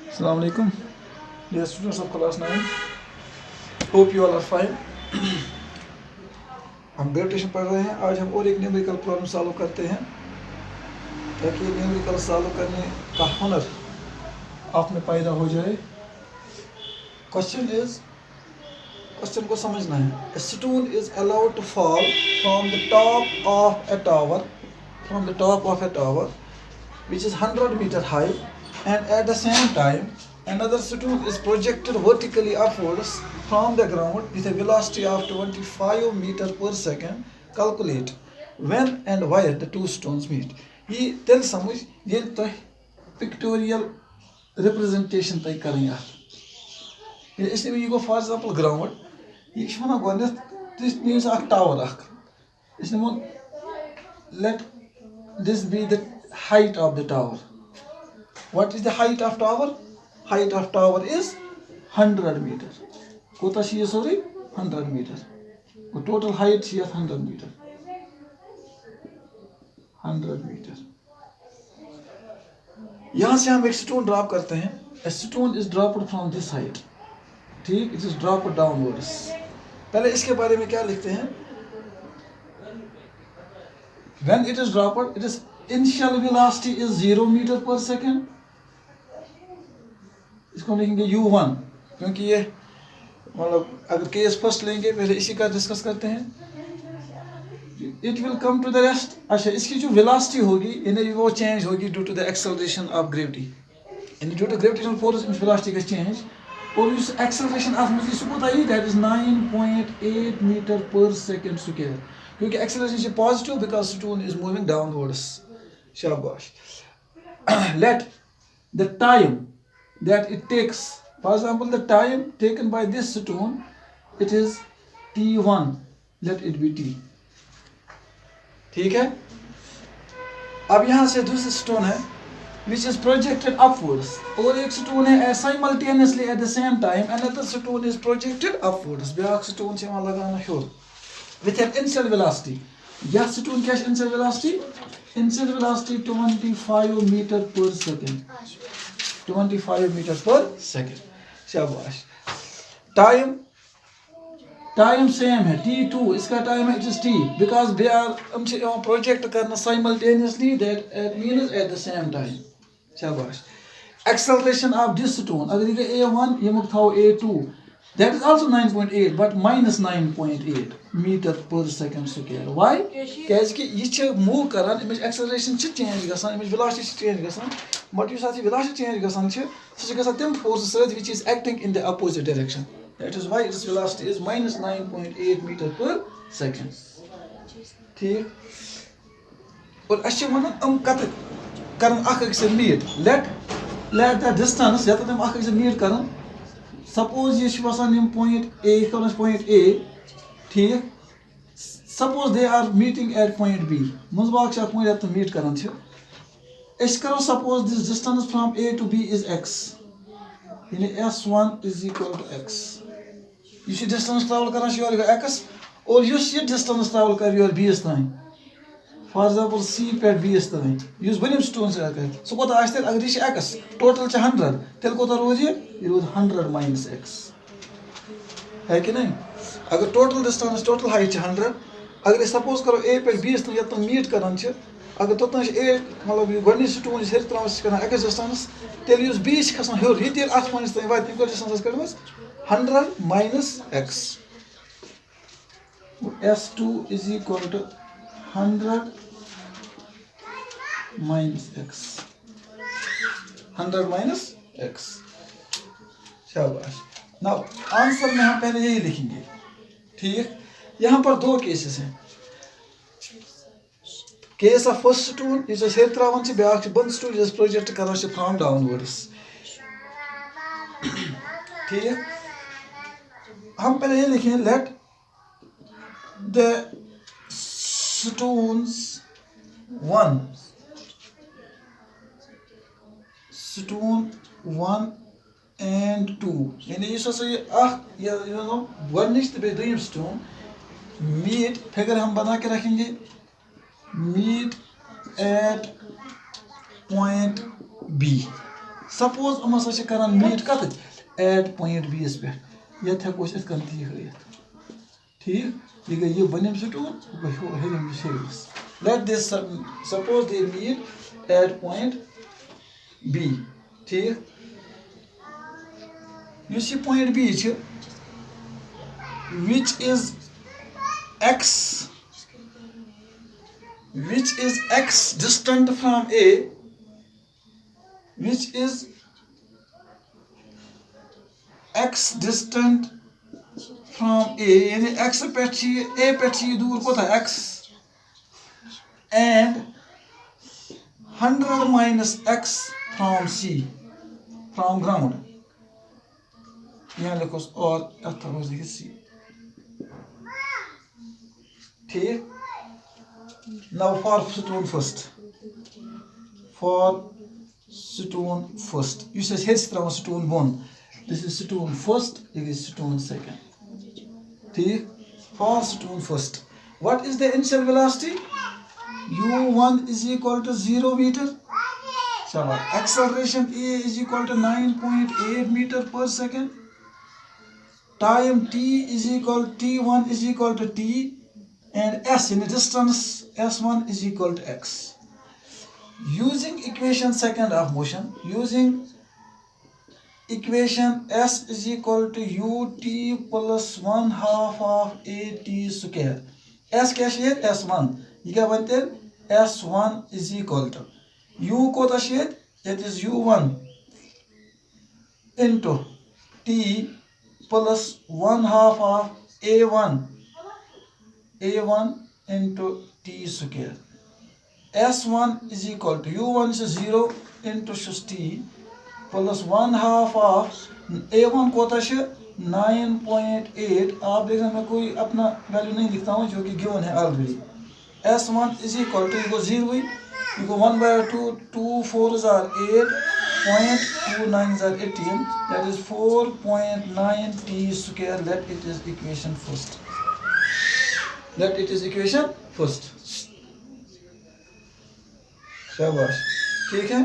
Assalamu alaikum, dear students of class 9. Hope you all are fine. हम gravitation पढ़ रहे हैं. आज हम और एक न्यूमेरिकल प्रॉब्लम सॉल्व करते हैं ताकि न्यूमेरिकल सॉल्व करने का हुनर आप में पैदा हो जाए. क्वेश्चन को समझना है. A stone is allowed to fall from the top of a tower which is 100 meter high, and at the same time another stone is projected vertically upwards from the ground with a velocity of 25 meter per second. Calculate when and where the two stones meet. ये तेल समझ ये तो pictorial representation तय करेंगे आप. इसलिए ये को for example ground ये Shona गोने this means a tower आख. इसलिए let this be the height of the tower. What is the height of tower? Height of tower is 100 meter. Kota she is sorry 100 meter. The total height she is 100 meter. 100 meter. यहाँ से हम एक stone drop करते हैं. A stone is dropped from this height. ठीक, it is dropped downwards. पहले इसके बारे में क्या लिखते हैं? When it is dropped, it is initial velocity is 0 meter per second. इसको लिखेंगे u1 क्योंकि ये मतलब अगर केस फर्स्ट लेंगे पहले इसी का डिस्कस करते हैं. It will come to the rest. अच्छा इसकी जो velocity होगी इन्हें वो चेंज होगी due to the acceleration of gravity. यानी due to gravitational force in velocity का चेंज और इस acceleration of मुझे इसको बताइए that is 9.8 meter per second square. क्योंकि acceleration is positive because stone is moving downwards. शाबाश. Let the time that it takes, for example the time taken by this stone, it is t1. Let it be t. ठीक है. अब यहाँ से दूसरा stone है which is projected upwards. और एक stone है simultaneously at the same time another stone is projected upwards. Back stone से वहाँ लगाना है with an initial velocity. यह stone क्या है initial velocity? Initial velocity 25 meter per second. 25 meters per second. शाबाश. Time same है t2. इसका time है it is t because they are हमसे project करना simultaneously that means at the same time. शाबाश. Acceleration of this stone अगर ये a1 ये मुक्त था a2 that is also 9.8 but minus 9.8 meter per second square. Why? Because ये च move करन इमेज acceleration च change गसान इमेज velocity च change गसान but you see velocity change गसान च सो गसान तम forces which is acting in the opposite direction. That is why its velocity is minus 9.8 meter per second. ठीक. और अच्छे वनन कत करन अख से meet. Let the distance या तम अख से meet करन. Suppose ये वसान यम point A Karan point A. ठीक. Suppose they are meeting at point B. मुझबाग छ point at meet करन छ. इस करो suppose this distance from A to B is x. यानी S1 is equal to x. You should distance travel करना चाहिए और x और you should distance travel कर your B इस ताई. For example C पे B इस ताई. Use बनिम stone से कर. So कोता आज तक अगर ये x total छ 100 तेल कोता रोज ये रोज 100 minus x. है कि नहीं? अगर total distance total height छ 100 अगर suppose करो A पे B इस ताई तो meet करन छ अगर तो तन A मतलब ये गनी stone इस हेर ट्रांस करना x distance तेल use B इस खसन हेर ही तेल 8 minus ताई white equal distance करमस 100 minus x. S2 is equal to 100 minus x. 100 minus x. शाबाश. Now आंसर में हम पहले यही लिखेंगे. ठीक. यहाँ पर दो केसेस हैं. Case of first stone is a हेर त्रावन से ब्याक से बंद stone is project करना से from downwards. ठीक है. हम पहले ये लिखें let the stones 1 and 2 यानी ये सोचो ये ये वर्निश तो बेदरीम stone meet फिगर हम बना के रखेंगे meet at point B. Suppose हम हसा करान मीट कत एट पॉइंट बी पे ये हेको इथ कन ती हयत ठीक ये गई ये बनिम स्टोन हेरिम शेरिस let this suppose they meet at point B ठीक यस ये point B छ which is x distant from A which is x distant from A यानी x पे A पे दूर कोता x and 100 minus x from C from ground यहाँ लिखो और अर्थात देखिए C ठीक now for stone first you says here's from stone one this is stone first it is stone second ठीक for stone first what is the initial velocity u1 is equal to 0 meter शाबाश acceleration a is equal to 9.8 meter per second time t is equal t1 is equal to t and s in the distance s1 is equal to x using equation second of motion using equation s is equal to ut plus 1/2 of at square s क्या है s1 ये क्या बनते हैं s1 is equal to u कोता है it is u1 into t plus 1/2 of a1 into t square s1 is equal to u1 is 0 into t plus 1/2 of a1 कोता है 9.8 आप देखना मैं कोई अपना वैल्यू नहीं लिखता हूँ जो कि गिवन है already s1 is equal to you go 0 you go 1/2 2 4s are 8 0.29 are 18 that is 4.9 t square let it is equation first शाबाश ठीक है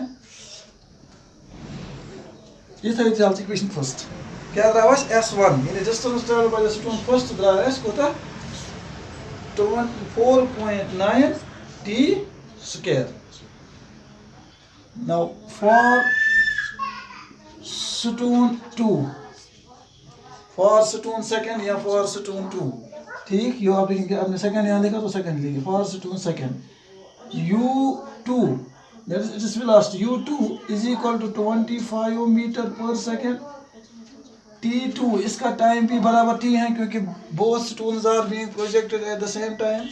ये था इक्वेशन फर्स्ट क्या रहा s1 यानी distance travel by the stone first रहा कोता 4.9 t square now for stone 2 for stone second या for stone 2 ठीक यो आप लिखेंगे आपने सेकंड यहाँ लिखा तो सेकंड लिखेंगे for stone second u2 that is it is velocity u2 is equal to 25 meter per second t2 इसका टाइम भी बराबर t है क्योंकि both stones are being projected at the same time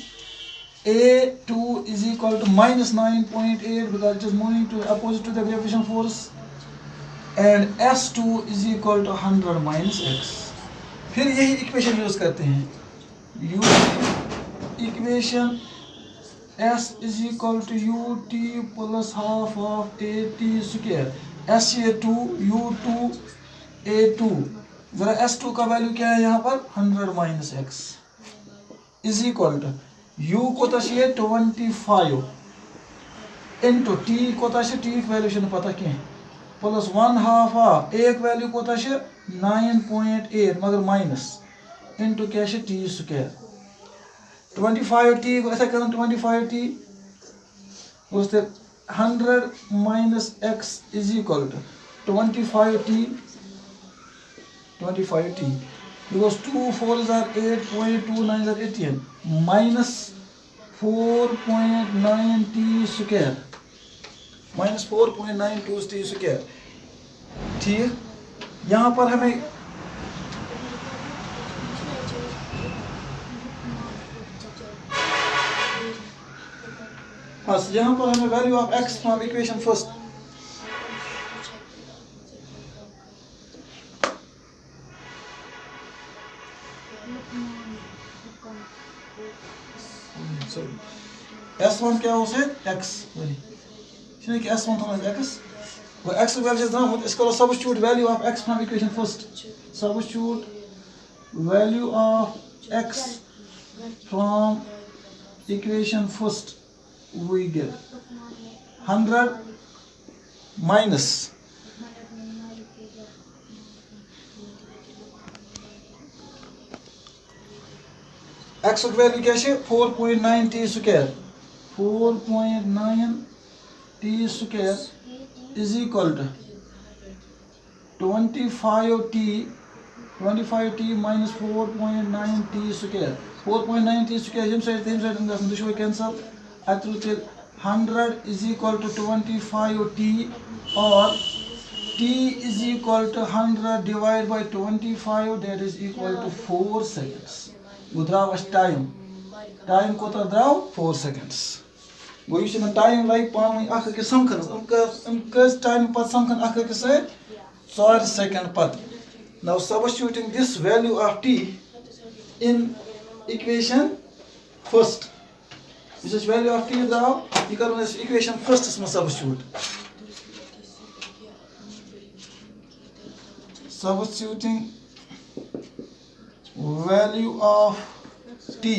a2 is equal to minus 9.8 because it is moving to opposite to the gravitational force and s2 is equal to 100 minus x फिर यही equation use करते हैं equation s is equal to ut plus 1/2 of at square sa2 u2 a2 जरा s2 का value क्या है यहाँ पर 100 minus x is equal to u कोता है 25 into t कोता है t वैल्यू छे पता क्या प्लस 1/2 एक वैल्यू कोता है 9.8 मगर माइनस into क्या है t स्क्वायर 25t को ऐसा करें 25t उससे 100 minus x is equal to 25t because 2 4s are 8.29 are 18 minus 4.9 t square minus 4.92 t square ठीक यहाँ पर हमें यहाँ पर हमें value of x from equation first S1 क्या हो से x वही कि S1 था x वो x वैल्यू is now इसको substitute value of x from equation first substitute value of x from equation first we get 100 minus x value क्या है 4.9 t square 4.9 t square is equal to 25t minus 4.9 t square 4.9 t square यम side गसन दुशो cancel अतु 100 is equal to 25t or t is equal to 100 divided by 25 that is equal to 4 seconds गुद्राव time कोता द्राव 4 seconds go you time like पानी अख के समखन कस time पत समखन अख के से 4 सेकंड पत now substituting this value of t in equation first this is value of t now you can this equation first is substitute substituting value of t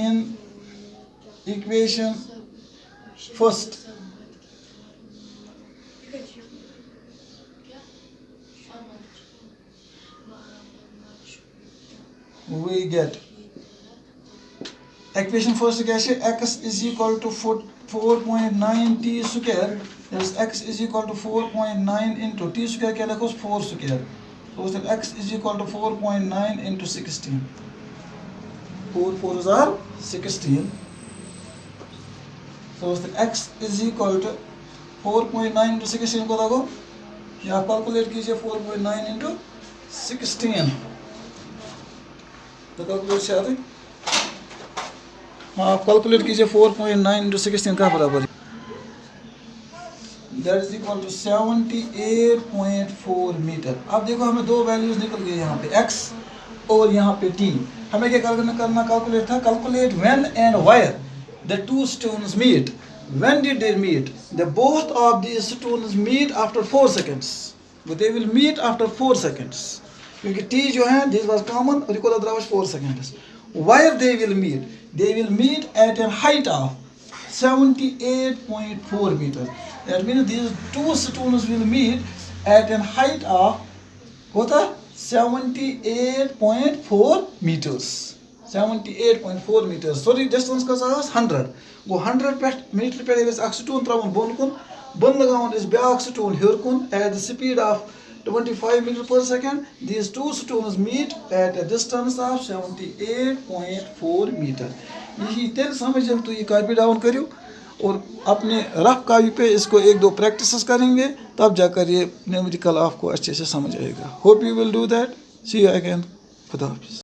in equation first we get equation first क्या है x is equal to 4.9 t square that is x is equal to 4.9 into t square क्या लिखो 4 square so x is equal to 4.9 into 16 4 4s are 16 so x is equal to 4.9 into 16 को देखो यहाँ calculate कीजिए 4.9 into 16 तो calculate हाँ calculate कीजिए 4.9 into 16 का बराबर that is equal to 78.4 metre. अब देखो हमें दो वैल्यूज निकल गई यहाँ पे x और यहाँ पे t। हमें क्या करना कैलकुलेट था calculate when and where the two stones meet when did they meet the both of these stones meet after 4 seconds they will meet after 4 seconds क्योंकि t जो है दिस वाज कॉमन और equal द्रावश 4 seconds where they will meet at a height of 78.4 meters that means these two stones will meet at a height of what 78.4 meters 78.4 meters sorry distance का 100 वो 100 metre पे अख stone त्रावन bone कुन बन लगावन इस ब्याक स्टोन हेर कुन at the speed of 25 meters per second these two stones meet at a distance of 78.4 meter यही तेल समझ जब तो ये कॉपी डाउन करियो और अपने रफ कॉपी पे इसको एक दो प्रैक्टिस करेंगे तब जाकर ये न्यूमेरिकल आपको अच्छे से समझ आएगा hope you will do that see you again खुदा हाफिज़।